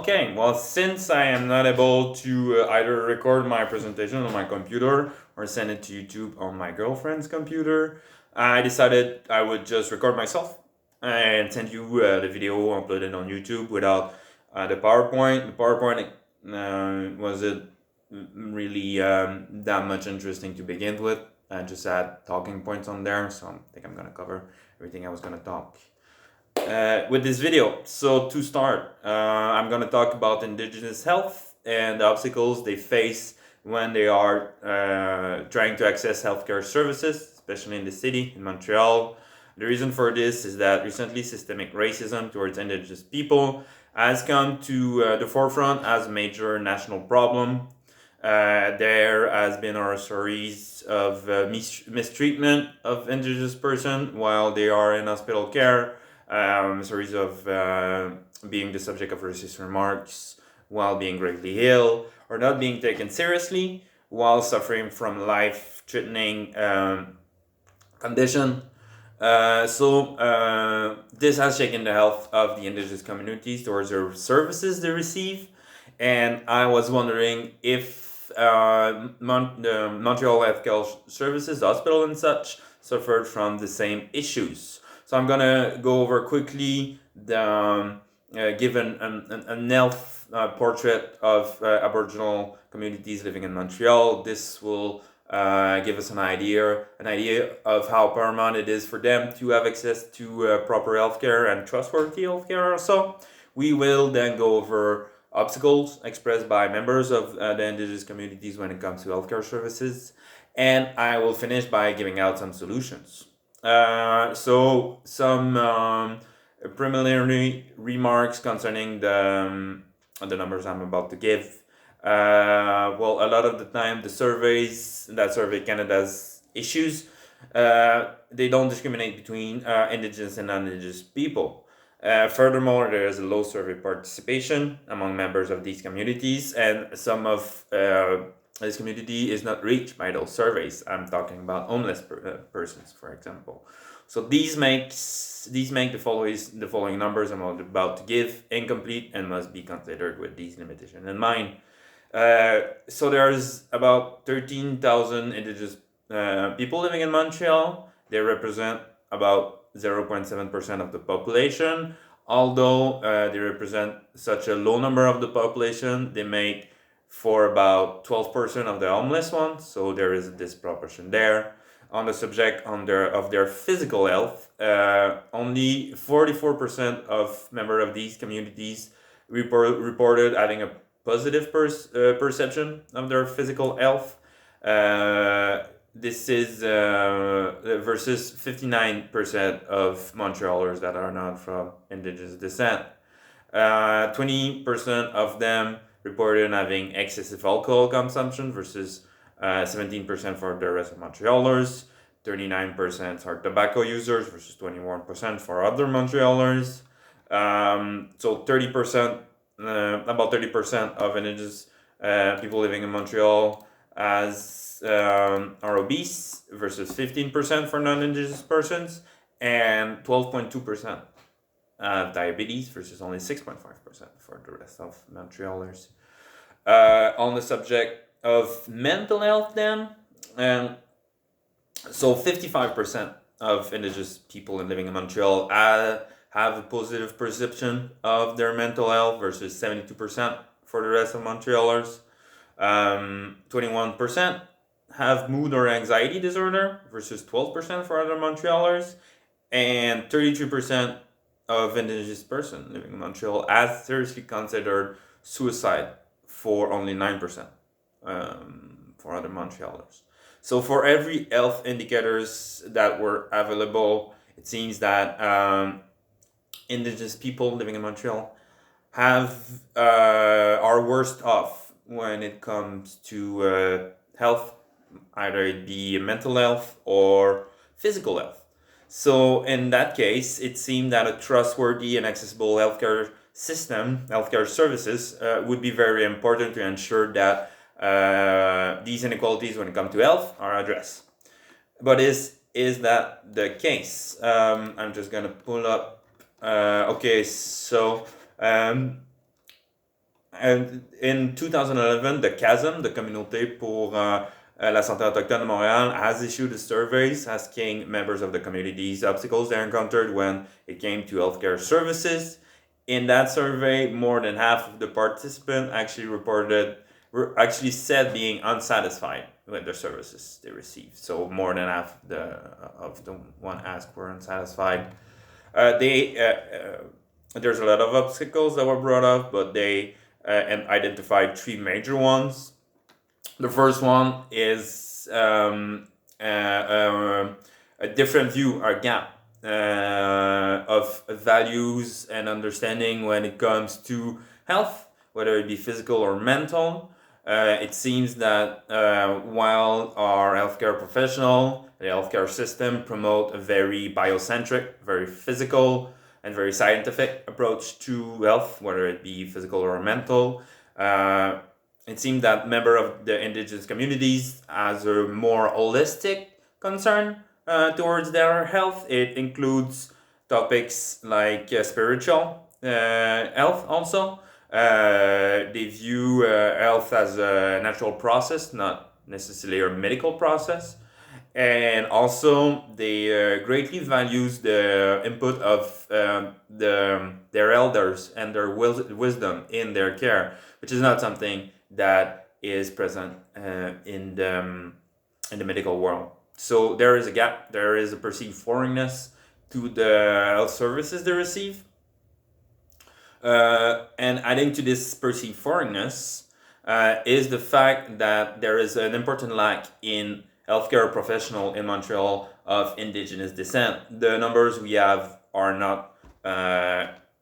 Okay, well, since I am not able to either record my presentation on my computer or send it to YouTube on my girlfriend's computer, I decided I would just record myself and send you the video uploaded on YouTube without the PowerPoint. The PowerPoint wasn't really that much interesting to begin with. I just had talking points on there, so I think I'm gonna cover everything I was gonna talk with this video. So to start, I'm going to talk about indigenous health and the obstacles they face when they are trying to access healthcare services, especially in the city, in Montreal. The reason for this is that recently systemic racism towards indigenous people has come to the forefront as a major national problem. There has been our stories of mistreatment of indigenous person while they are in hospital care, stories of being the subject of racist remarks while being gravely ill or not being taken seriously while suffering from life-threatening condition. This has shaken the health of the indigenous communities towards the services they receive, and I was wondering if the Montreal Healthcare Services, the hospital and such, suffered from the same issues. So I'm gonna go over quickly the give an health portrait of Aboriginal communities living in Montreal. This will give us an idea of how paramount it is for them to have access to proper healthcare and trustworthy healthcare. Also, we will then go over obstacles expressed by members of the indigenous communities when it comes to healthcare services, and I will finish by giving out some solutions. So some preliminary remarks concerning the numbers I'm about to give. Well, a lot of the time, the surveys that survey Canada's issues, they don't discriminate between Indigenous and non-Indigenous people. Furthermore, there is a low survey participation among members of these communities, and some of this community is not reached by those surveys. I'm talking about homeless persons, for example. So these make the following numbers I'm about to give incomplete and must be considered with these limitations in mind. So there's about 13,000 Indigenous people living in Montreal. They represent about 0.7% of the population. Although they represent such a low number of the population, they make for about 12% of the homeless ones, so there is a disproportion there. On the subject of their physical health, only 44% of members of these communities reported having a positive perception of their physical health. This is versus 59% of Montrealers that are not from Indigenous descent. 20% of them reported having excessive alcohol consumption versus 17% for the rest of Montrealers. 39% are tobacco users versus 21% for other Montrealers. So 30%, about 30% of Indigenous people living in Montreal are obese versus 15% for non-Indigenous persons, and 12.2% have diabetes versus only 6.5% for the rest of Montrealers. On the subject of mental health then, so 55% of Indigenous people living in Montreal have a positive perception of their mental health versus 72% for the rest of Montrealers. 21% have mood or anxiety disorder versus 12% for other Montrealers, and 33% of Indigenous person living in Montreal has seriously considered suicide for only 9% for other Montrealers. So for every health indicators that were available, it seems that Indigenous people living in Montreal are worst off when it comes to health, either it be mental health or physical health. So in that case, it seemed that a trustworthy and accessible healthcare system, healthcare services, would be very important to ensure that these inequalities when it comes to health are addressed. But is that the case? I'm just gonna pull up. Okay, so in 2011, the CHASM, the Communauté pour la Santé Autochtone de Montréal, has issued a surveys asking members of the community these obstacles they encountered when it came to healthcare services. In that survey, more than half of the participants actually said being unsatisfied with the services they received. So more than half of the one asked were unsatisfied. There's a lot of obstacles that were brought up, but they and identified three major ones. The first one is a different view or gap of values and understanding when it comes to health, whether it be physical or mental. It seems that while our healthcare professional, the healthcare system promote a very biocentric, very physical, and very scientific approach to health, whether it be physical or mental, it seemed that member of the indigenous communities has a more holistic concern towards their health. It includes topics like spiritual health also. They view health as a natural process, not necessarily a medical process. And also, they greatly values the input of their elders and their wisdom in their care, which is not something that is present in the medical world. So there is a gap. There is a perceived foreignness to the health services they receive. And adding to this perceived foreignness is the fact that there is an important lack in healthcare professional in Montreal of Indigenous descent. The numbers we have are not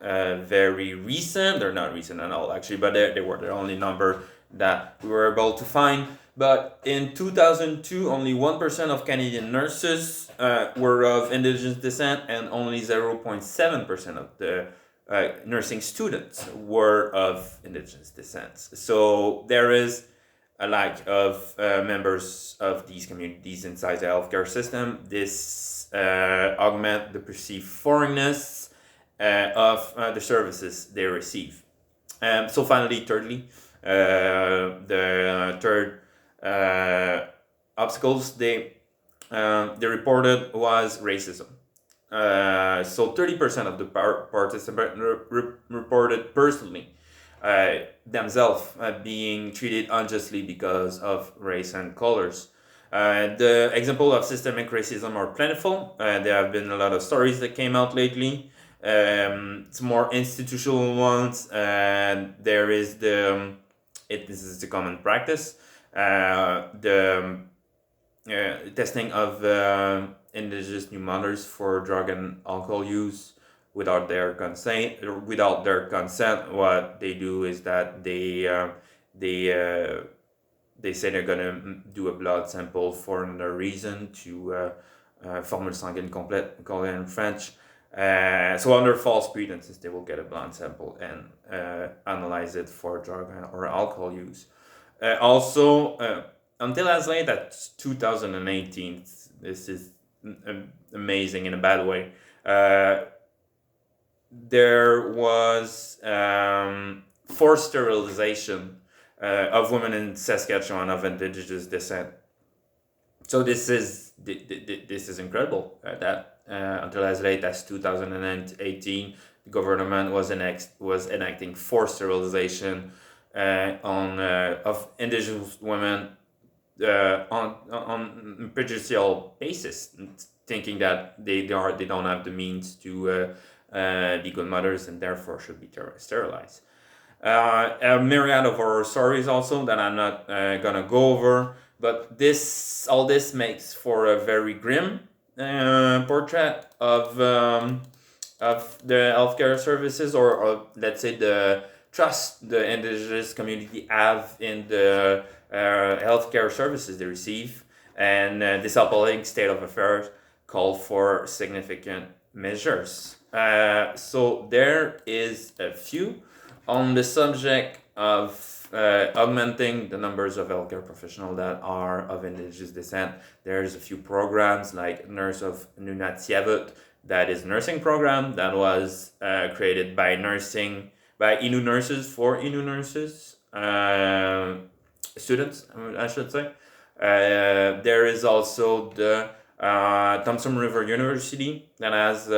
very recent. They're not recent at all, actually, but they were the only number that we were able to find. But in 2002, only 1% of Canadian nurses were of Indigenous descent, and only 0.7% of the nursing students were of Indigenous descent. So there is a lack of members of these communities inside the healthcare system. This augment the perceived foreignness of the services they receive. So finally, thirdly, the third obstacles they reported was racism. So 30% of the participants reported personally themselves being treated unjustly because of race and colors. The example of systemic racism are plentiful. There have been a lot of stories that came out lately. It's more institutional ones, and there is this is the common practice. The testing of Indigenous new mothers for drug and alcohol use without their consent. What they do is that they say they're gonna do a blood sample for another reason to formule sanguine complète, called in French. So under false pretenses, they will get a blood sample and analyze it for drug or alcohol use. Until as late as 2018, this is amazing in a bad way. There was forced sterilization of women in Saskatchewan of Indigenous descent. So this is incredible. That until as late as 2018, the government was enacting forced sterilization of Indigenous women on prejudicial basis, thinking that they don't have the means to be good mothers and therefore should be sterilized. A myriad of horror stories also that I'm not gonna go over, but all this makes for a very grim portrait of the healthcare services, or let's say the trust the Indigenous community have in the healthcare services they receive, and this appalling state of affairs called for significant measures. So there is a few on the subject of augmenting the numbers of healthcare professionals that are of Indigenous descent. There's a few programs like Nurse of Nunatiavut, that is nursing program that was created by nursing by INU nurses for INU nurses, students, I should say. There is also the Thompson River University that has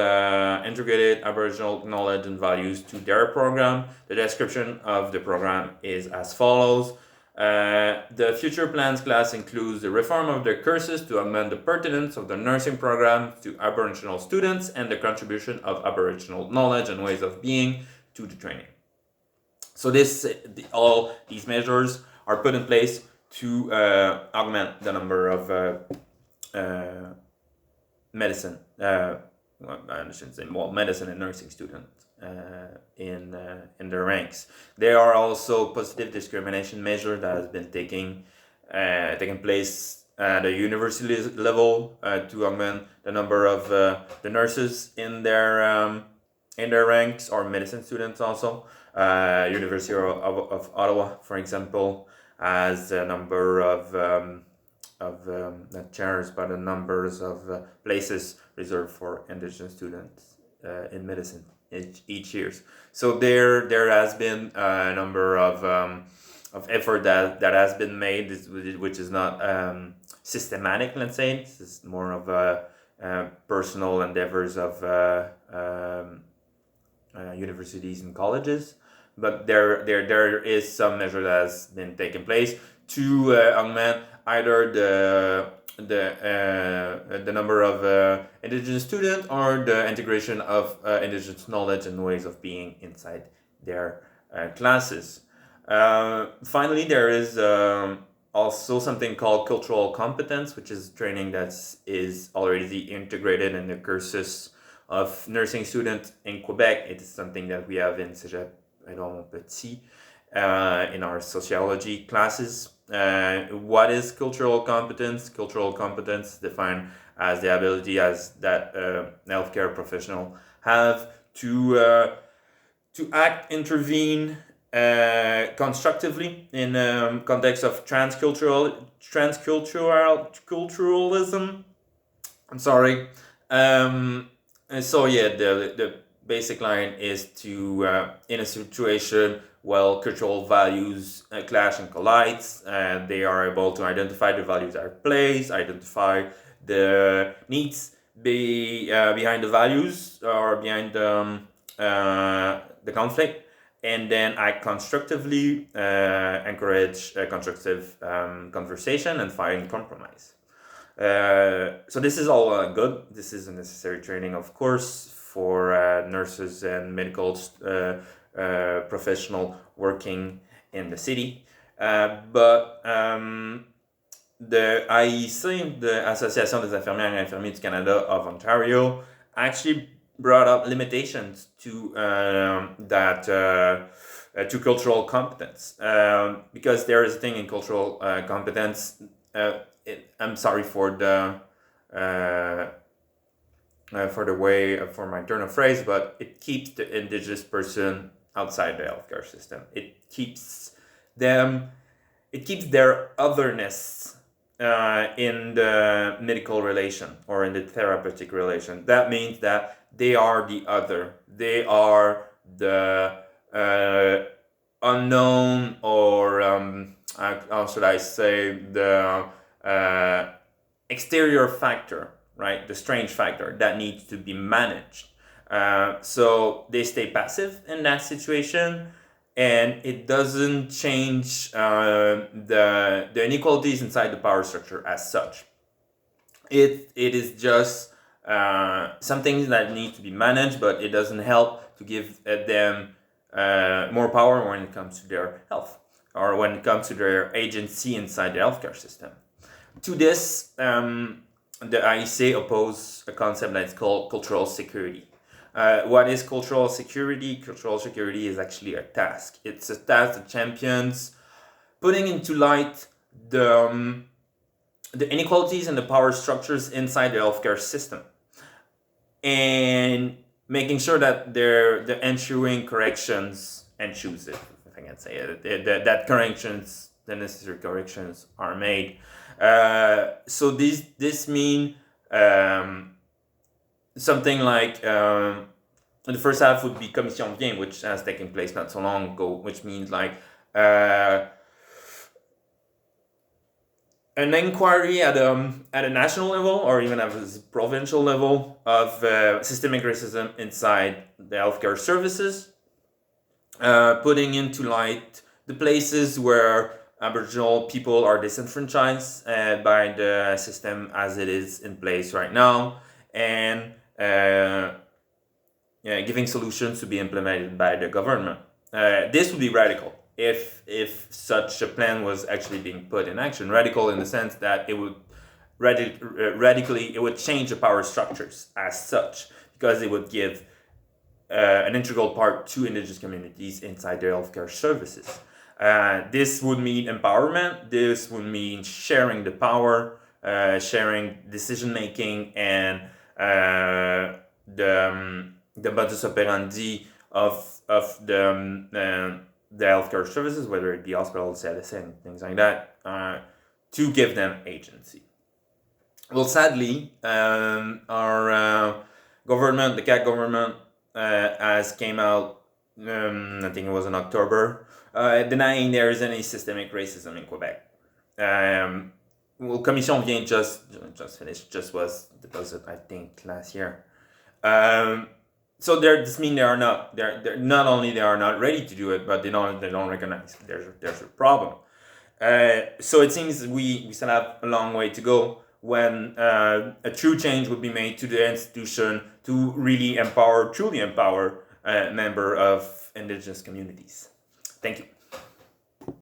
integrated Aboriginal knowledge and values to their program. The description of the program is as follows. The future plans class includes the reform of the courses to augment the pertinence of the nursing program to Aboriginal students and the contribution of Aboriginal knowledge and ways of being to the training. So all these measures are put in place to augment the number of medicine, I shouldn't say more medicine and nursing students in their ranks. There are also positive discrimination measures that has been taking place at the university level to augment the number of the nurses in their ranks, or medicine students also. University of Ottawa, for example, has a number of not chairs, but the numbers of places reserved for Indigenous students in medicine each year. So there has been a number of effort that has been made, which is not systematic. Let's say this is more of a personal endeavors of universities and colleges. But there is some measure that has been taken place to augment either the number of Indigenous students or the integration of Indigenous knowledge and ways of being inside their classes. Finally, there is also something called cultural competence, which is training that is already integrated in the courses of nursing students in Quebec. It is something that we have in Cégep Edouard Petit in our sociology classes. What is cultural competence? Cultural competence defined as the ability as that healthcare professional have to act, intervene constructively in context of transculturalism. I'm sorry. So yeah, the basic line is to in a situation where cultural values clash and collide, they are able to identify the values at place, identify the needs behind the values or behind the conflict, and then act constructively, encourage constructive conversation and find compromise. So this is all good. This is a necessary training, of course, for nurses and medical professional working in the city. But the AIC, the Association des infirmières et infirmiers du Canada of Ontario, actually brought up limitations to to cultural competence, because there is a thing in cultural competence. I'm sorry for the for my turn of phrase, but it keeps the Indigenous person outside the healthcare system. It keeps their otherness in the medical relation or in the therapeutic relation. That means that they are the other. They are the unknown, or how should I say, the exterior factor, right? The strange factor that needs to be managed. So they stay passive in that situation, and it doesn't change the inequalities inside the power structure as such. It is just something that needs to be managed, but it doesn't help to give them more power when it comes to their health or when it comes to their agency inside the healthcare system. To this, the IEC oppose a concept that's called cultural security. What is cultural security? Cultural security is actually a task. It's a task that champions putting into light the inequalities and the power structures inside the healthcare system, and making sure that the ensuing corrections, if I can say it, that corrections, the necessary corrections are made. So this mean something like the first half would be Commission Bien, which has taken place not so long ago, which means like an inquiry at a national level or even at a provincial level of systemic racism inside the healthcare services, putting into light the places where Aboriginal people are disenfranchised by the system as it is in place right now, and giving solutions to be implemented by the government. This would be radical if such a plan was actually being put in action. Radical in the sense that it would radically it would change the power structures as such, because it would give an integral part to Indigenous communities inside their healthcare services. This would mean empowerment. This would mean sharing the power, sharing decision making, and the modus operandi of the healthcare services, whether it be hospitals, CLSA, and things like that, to give them agency. Well, sadly, our government, the CAC government, has came out, I think it was in October, denying there is any systemic racism in Quebec. Well, Commission Bien just finished, just was deposited, I think, last year. So this means they're not only they are not ready to do it, but they don't recognize there's a problem. So it seems we still have a long way to go when a true change would be made to the institution to really truly empower member of Indigenous communities. Thank you.